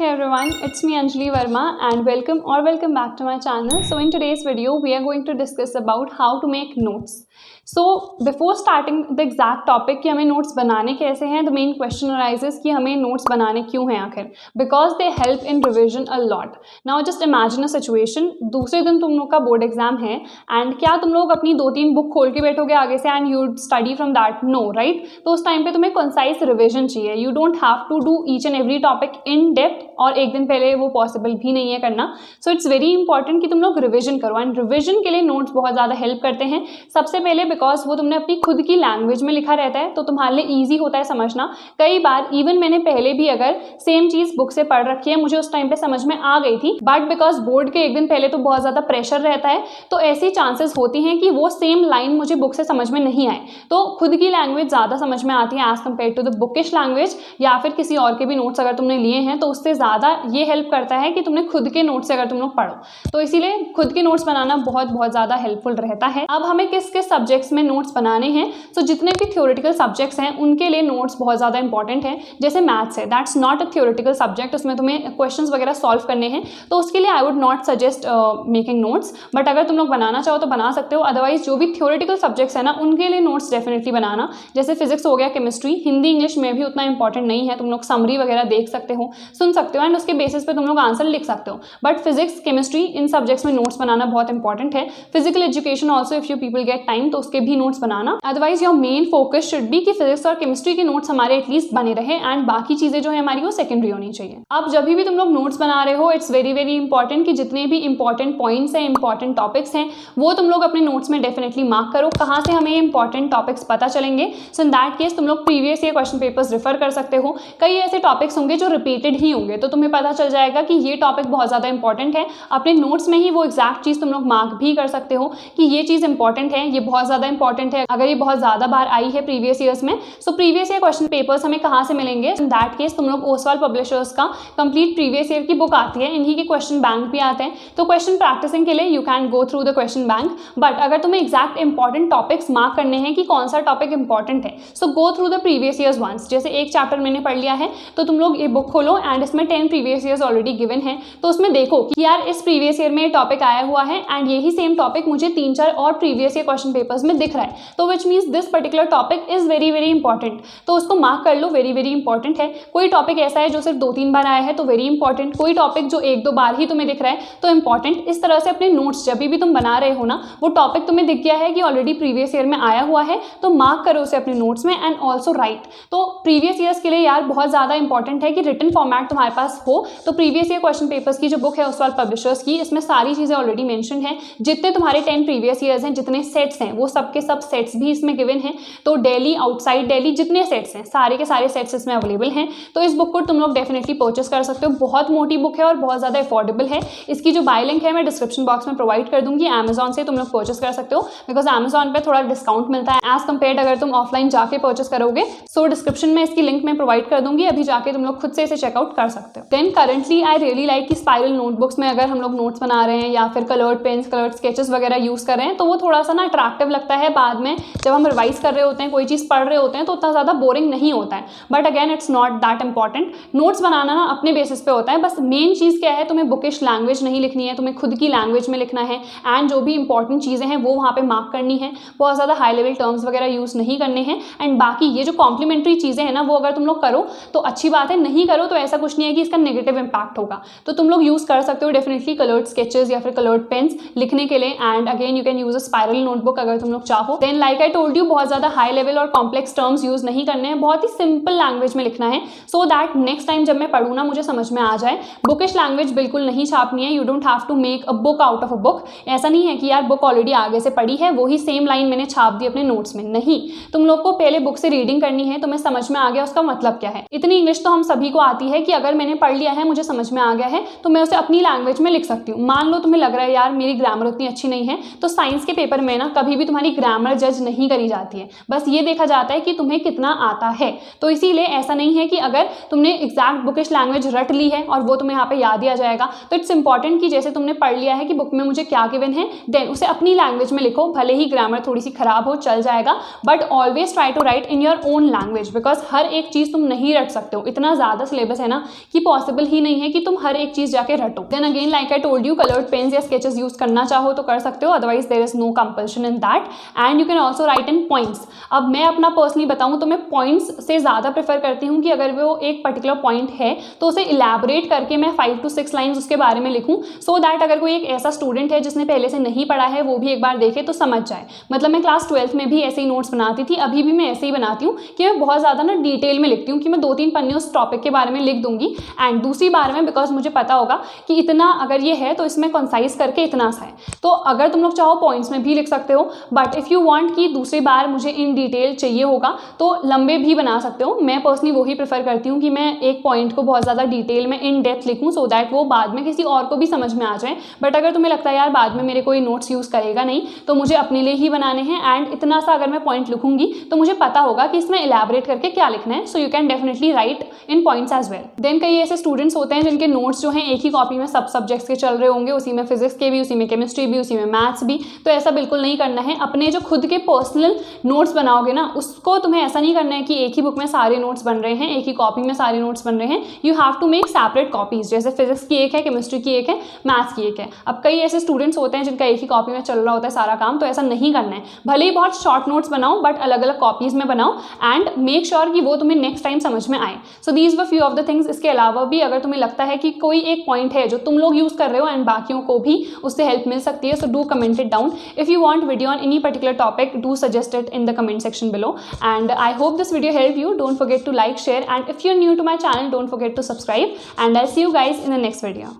Hey everyone, it's me Anjali Verma and welcome back to my channel. So in today's video, we are going to discuss about how to make notes. So before starting the exact topic कि हमें notes बनाने कैसे हैं, the main question arises कि हमें notes बनाने क्यों हैं आखिर? Because they help in revision a lot. Now just imagine a situation, दूसरे दिन तुम लोग का बोर्ड एग्जाम है एंड क्या तुम लोग अपनी 2-3 बुक खोल के बैठोगे आगे से and you study from that? No, right? तो उस टाइम पे तुम्हें कंसाइज रिविजन चाहिए. You don't have to do each and every topic in depth और एक दिन पहले वो पॉसिबल भी नहीं है करना. सो इट्स वेरी इंपॉर्टेंट कि तुम लोग रिविजन करो एंड रिविजन के लिए नोट्स बहुत ज़्यादा हेल्प करते हैं. सबसे पहले बिकॉज वो तुमने अपनी खुद की लैंग्वेज में लिखा रहता है तो तुम्हारे लिए ईजी होता है समझना. कई बार इवन मैंने पहले भी अगर सेम चीज़ बुक से पढ़ रखी है, मुझे उस टाइम पे समझ में आ गई थी, बट बिकॉज बोर्ड के एक दिन पहले तो बहुत ज़्यादा प्रेशर रहता है तो ऐसी चांसेस होती हैं कि वो सेम लाइन मुझे बुक से समझ में नहीं आए. तो खुद की लैंग्वेज ज़्यादा समझ में आती है as compare to the bookish language, या फिर किसी और के भी नोट्स अगर तुमने लिए हैं तो उससे ज़्यादा ये हेल्प करता है कि तुमने खुद के नोट्स से अगर तुम लोग पढ़ो. तो इसीलिए खुद के नोट्स बनाना बहुत ज़्यादा हेल्पफुल रहता है. अब हमें किस किस सब्जेक्ट्स में नोट्स बनाने हैं? तो जितने भी थ्योरेटिकल सब्जेक्ट्स हैं उनके लिए नोट्स बहुत ज़्यादा इंपॉर्टेंट है. जैसे मैथ्स है, that's not a theoretical subject, उसमें तुम्हें क्वेश्चंस वगैरह सॉल्व करने हैं तो उसके लिए I would not suggest making notes. But अगर तुम लोग बनाना चाहो तो बना सकते हो. अदरवाइज जो भी थ्योरेटिकल सब्जेक्ट्स है ना उनके लिए नोट्स डेफिनेटली बनाना. जैसे फिजिक्स हो गया, केमिस्ट्री, हिंदी इंग्लिश में भी उतना इंपॉर्टेंट नहीं है. तुम लोग समरी वगैरह देख सकते हो, सुन सकते हो एंड उसके बेसिस पे तुम लोग आंसर लिख सकते हो. But physics, chemistry, in subjects में नोट्स बनाना बहुत इंपॉर्टेंट है. Physical education also if you people get time तो उसके भी notes banana. Otherwise your main focus should be कि फिजिक्स और केमिस्ट्री के नोट्स हमारे एटलीस्ट बने रहे एंड बाकी चीज़ें जो है हमारी वो सेकेंडरी होनी चाहिए. अब जब भी तुम लोग नोट्स बना रहे हो इट्स वेरी इंपॉर्टेंट कि जितने भी इंपॉर्टेंट पॉइंट्स हैं, इंपॉर्टेंट टॉपिक्स हैं, वो तुम लोग अपने नोट्स में डेफिनेटली मार्क करो. कहाँ से हमें इंपॉर्टेंट टॉपिक्स पता चलेंगे? सो इन दैट केस तुम लोग previous year question papers refer कर सकते हो. कई ऐसे टॉपिक्स होंगे जो रिपीटेड ही होंगे तो तुम्हें पता चल जाएगा कि ये टॉपिक बहुत ज़्यादा इंपॉर्टेंट है. अपने नोट्स में ही वो एग्जैक्ट चीज़ तुम लोग मार्क भी कर सकते हो कि ये चीज़ इंपॉर्टेंट है, ये बहुत ज़्यादा इंपॉर्टेंट है. अगर ये बहुत ज़्यादा बार आई है प्रीवियस ईयर्स में, so previous year question papers हमें कहाँ से मिलेंगे? इन दैट केस तुम लोग ओसवाल पब्लिशर्स का कंप्लीट प्रीवियस ईयर की बुक आती है, इन्हीं के क्वेश्चन बैंक भी आते हैं. तो क्वेश्चन प्रैक्टिसिंग के लिए you can go through the question bank. But अगर तुम्हें एग्जैक्ट इंपॉर्टेंट टॉपिक्स मार्क करने हैं कि कौन सा टॉपिक इंपॉर्टेंट है, so go through the previous years ones. जैसे एक चैप्टर मैंने पढ़ लिया है तो तुम लोग ये बुक खोलो एंड इसमें 10 प्रीवियस ईयर्स ऑलरेडी गिवन है तो उसमें देखो कि यार इस प्रीवियस ईयर में ये टॉपिक आया हुआ है एंड यही सेम टॉपिक मुझे 3-4 और प्रीवियस ईयर क्वेश्चन पेपर्स में दिख रहा है तो which means this particular topic is very important. तो उसको मार्क कर लो, वेरी इंपॉर्टेंट है. कोई टॉपिक ऐसा है जो सिर्फ 2-3 बार आया है तो वेरी इंपॉर्टेंट. कोई टॉपिक जो 1-2 बार ही तुम्हें दिख रहा है तो इंपॉर्टेंट. इस तरह से अपने नोट्स जब भी तुम बना रहे हो ना, वो टॉपिक तुम्हें दिख गया है कि ऑलरेडी प्रीवियस ईयर में आया हुआ है तो मार्क करो उसे अपने नोट्स में एंड ऑल्सो राइट. तो प्रीवियस ईयर्स के लिए यार बहुत ज़्यादा इंपॉर्टेंट है कि रिटन फॉर्मेट तुम्हारे पास हो. तो प्रीवियस ईयर क्वेश्चन पेपर्स की जो बुक है ओसवाल पब्लिशर्स की, इसमें सारी चीज़ें ऑलरेडी मेंशन है. जितने तुम्हारे 10 प्रीवियस ईयर्स हैं, जितने सेट्स हैं, वो सबके सब सेट्स भी इसमें गिवन हैं. तो डेली, आउटसाइड डेली, जितने सेट्स हैं सारे के सारे सेट्स इसमें अवेलेबल हैं. तो इस बुक को तुम लोग डेफिनेटली परचेस कर सकते हो. बहुत मोटी बुक है और बहुत ज़्यादा अफोर्डेबल है. इसकी जो बाय लिंक है मैं डिस्क्रिप्शन बॉक्स में प्रोवाइड कर दूंगी. अमेजॉन से तुम लोग परचेस कर सकते हो बिकॉज अमेजॉन पे थोड़ा डिस्काउंट मिलता है एज कम्पेयर अगर तुम ऑफलाइन जाके परचेस करोगे. सो डिस्क्रिप्शन में इसकी लिंक मैं प्रोवाइड कर दूंगी, अभी जाके तुम लोग खुद से इसे चेकआउट कर सकते हो. Then currently I really like कि स्पाइरल नोटबुक्स में अगर हम लोग नोट्स बना रहे हैं या फिर कलर्ड पेन्स, कलर्ड स्केचेस वगैरह यूज़ कर रहे हैं तो वो थोड़ा सा ना अट्रैक्टिव लगता है. बाद में जब हम रिवाइज कर रहे होते हैं, कोई चीज़ पढ़ रहे होते हैं तो उतना ज़्यादा बोरिंग नहीं होता है. But again it's not that important. Notes बनाना ना अपने बेसिस पे होता है. बस मेन चीज़ क्या है, तुम्हें बुकिश लैंग्वेज नहीं लिखनी है, तुम्हें खुद की लैंग्वेज में लिखना है एंड जो भी इंपॉर्टेंट चीज़ें हैं वो वहाँ पे मार्क करनी है. बहुत ज़्यादा हाई लेवल टर्म्स वगैरह यूज़ नहीं करने हैं. एंड बाकी ये जो कॉम्प्लीमेंट्री चीज़ें हैं ना वो अगर तुम लोग करो तो अच्छी बात है, नहीं करो तो ऐसा कुछ नहीं है कि इसका नेगेटिव इंपैक्ट होगा. तो तुम लोग यूज़ कर सकते हो डेफिनेटली कलर्ड स्केचेस या फिर कलर्ड पेन्स लिखने के लिए. And again you can use a spiral notebook अगर तुम लोग चाहो. Then like I told you, बहुत ज़्यादा हाई लेवल और कॉम्प्लेक्स टर्म्स यूज़ नहीं करने हैं, बहुत ही सिंपल लैंग्वेज में लिखना है सो दैट नेक्स्ट टाइम जब मैं पढ़ूँ ना मुझे समझ में आ जाए. बुकिश लैंग्वेज बिल्कुल नहीं छापनी है. You don't have to make a book out of a book. ऐसा नहीं है कि यार बुक ऑलरेडी आगे से पढ़ी है, वही सेम लाइन मैंने छाप दी अपने नोट्स में. नहीं, तुम लोग को पहले बुक से रीडिंग करनी है, तुम्हें समझ में आ गया उसका मतलब क्या है. इतनी इंग्लिश तो हम सभी को आती है कि अगर मैंने पढ़ लिया है, मुझे समझ में आ गया है तो मैं उसे अपनी लैंग्वेज में लिख सकती हूँ. मान लो तुम्हें लग रहा है यार मेरी ग्रामर उतनी अच्छी नहीं है तो साइंस के पेपर में ना कभी भी तुम्हारी ग्रामर जज नहीं करी जाती है, बस ये देखा जाता है कि तुम्हें कितना आता है। तो इसीलिए ऐसा नहीं है कि अगर तुमने एग्जैक्ट बुकिश लैंग्वेज रट ली है और वो तुम्हें यहाँ पे याद दिया जाएगा। तो इट्स इंपॉर्टेंट कि जैसे तुमने पढ़ लिया है कि बुक में मुझे क्या गिवन है, देन उसे अपनी लैंग्वेज में लिखो, भले ही ग्रामर थोड़ी सी खराब हो चल जाएगा, but always try to write in your own language, because हर एक चीज़ तुम नहीं रट सकते हो। इतना ज़्यादा सिलेबस है ना कि पॉसिबल ही नहीं है कि तुम हर एक चीज़ जाके रटो। Then again like I told you, coloured pens या स्केचेस यूज करना चाहो तो कर सकते हो, otherwise there is no compulsion in that, and you can also write in points. अब मैं अपना पर्सनली बताऊं तो मैं पॉइंट्स से ज़्यादा प्रेफर करती हूँ कि अगर वो एक पर्टिकुलर पॉइंट है तो उसे इलेबोरेट करके मैं 5 to 6 लाइन्स उसके बारे में लिखूँ, सो दैट अगर कोई एक ऐसा स्टूडेंट है जिसने पहले से नहीं पढ़ा है वो भी एक बार देखे तो समझ जाए। मतलब मैं क्लास 12th में भी ऐसे ही नोट्स बनाती थी, अभी भी मैं ऐसे ही बनाती हूँ कि मैं बहुत ज़्यादा ना डिटेल में लिखती हूँ कि मैं 2-3 पन्ने उस टॉपिक के बारे में लिख दूंगी, एंड दूसरी बार में बिकॉज मुझे पता होगा कि इतना अगर ये है तो इसमें कंसाइज करके इतना सा है। तो अगर तुम लोग चाहो पॉइंट्स में भी लिख सकते हो, बट इफ़ यू वांट कि दूसरी बार मुझे इन डिटेल चाहिए होगा तो लंबे भी बना सकते हो। मैं पर्सनली वही प्रेफर करती हूँ कि मैं एक पॉइंट को बहुत ज़्यादा डिटेल में इन डेप्थ लिखूँ, सो दैट वो बाद में किसी और को भी समझ में आ जाए। बट अगर तुम्हें लगता है यार बाद में मेरे कोई नोट्स यूज़ करेगा नहीं तो मुझे अपने लिए ही बनाने हैं, एंड इतना सा अगर मैं पॉइंट लिखूंगी तो मुझे पता होगा कि इसमें इलेबोरेट करके क्या लिखना है, so you can definitely write in points as well. Then कई ऐसे स्टूडेंट्स होते हैं जिनके नोट्स जो हैं एक ही कॉपी में सब सब्जेक्ट्स के चल रहे होंगे, उसी में फिजिक्स के भी, उसी में केमिस्ट्री भी, उसी में मैथ्स भी। तो ऐसा बिल्कुल नहीं करना है। अपने जो खुद के पर्सनल नोट्स बनाओगे ना, उसको तुम्हें ऐसा नहीं करना है कि एक ही बुक में सारे नोट्स बन रहे हैं, एक ही कॉपी में सारे नोट्स बन रहे हैं। You have to make separate copies, जैसे फिजिक्स की एक है, केमिस्ट्री की एक है, मैथ्स की एक है। अब कई ऐसे स्टूडेंट्स होते हैं जिनका एक ही कॉपी में चल रहा होता है सारा काम, तो ऐसा नहीं करना है। भले ही बहुत शॉर्ट नोट्स बनाओ बट अलग अलग कॉपीज में बनाओ, एंड मेक श्योर कि वो तुम्हें नेक्स्ट टाइम समझ में आए। So these were few of the things. इसके अलावा भी अगर तुम्हें लगता है कि कोई एक पॉइंट है जो तुम लोग यूज कर रहे हो एंड बाकियों को भी उससे हेल्प मिल सकती है, so do comment it down. If you want video on any particular topic, do suggest it in the comment section below, and I hope this video helped you. Don't forget to like, share, and if you're new to my channel, don't forget to subscribe, and I'll see you guys in the next video.